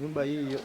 Nyumba hiyo.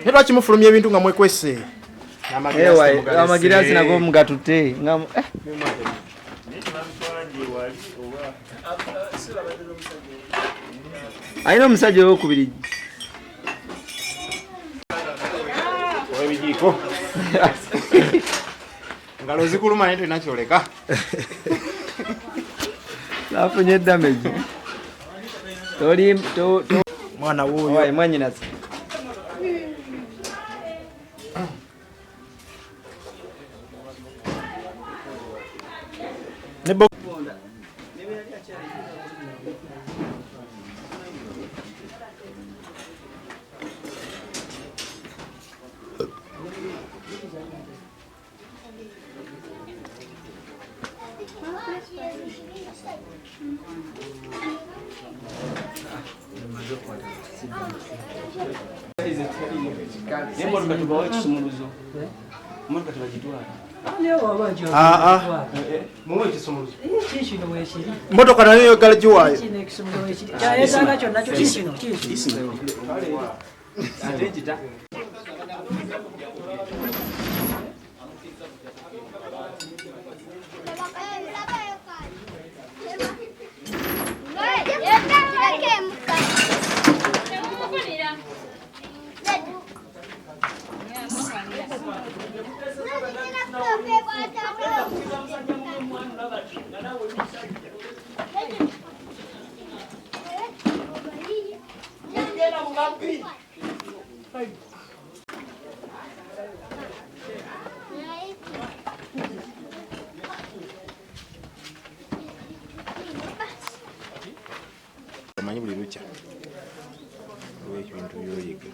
Hero chimufulumye ebintu nga mwekwese. Amagirasi nago mugatute. Aina omusajja owokubiri. Webijiko. Ngalo zikuluma neto inakyoleka. Nafunye damage. Toli mwana wuyo. Oya mwanyinasi. Nebo motoka nayo galaji wayo. Manyi buli lucha. Lwekyo bintu byoyiga.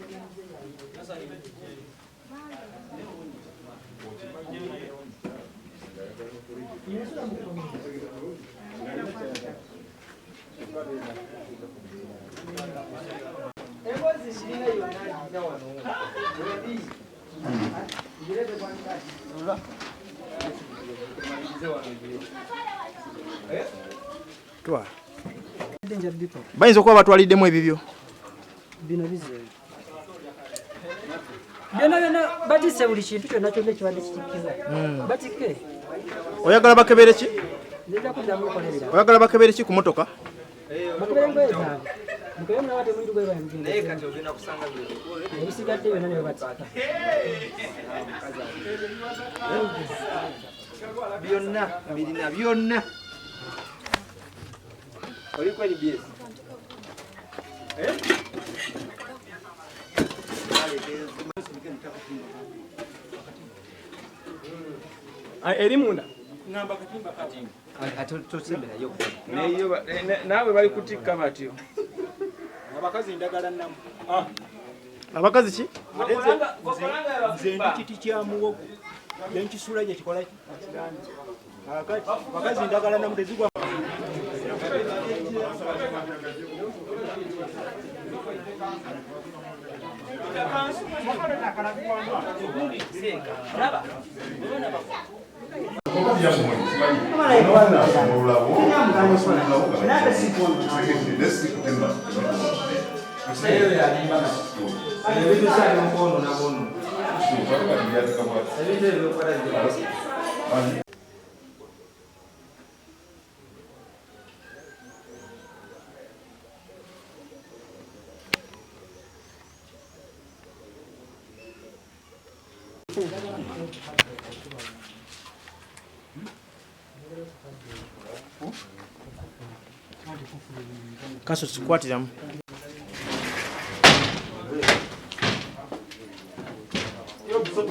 Twa. Bayinza okuba batwaliddemu ebibyo. Bino bize. Byonna batise buli kintu kyonna kyonna ekibadde kitikkibwa. Batike. Oyagala bakebere ki? Nzija kuddamu okukolerera. Oyagala bakebere ki ku motoka? Bakebere ngoye zange. Mukebe muna bate mwindu gwe bayamugenda. Naye kati ogenda kusanga bino. Ebisigadde byonna ne batika. Byonna birina byonna. Oliko ni bies. Erimunda ngamba katimba katimba Atotosembera yo. neyo nawe bali kutikka batyo Abakazi ndagala namu. Abakazi ki? nze ndi kiti kya muwogo yenkisula gye kikola abakazi ndagala namu tezigwa Kaso sikwatiramu. Yo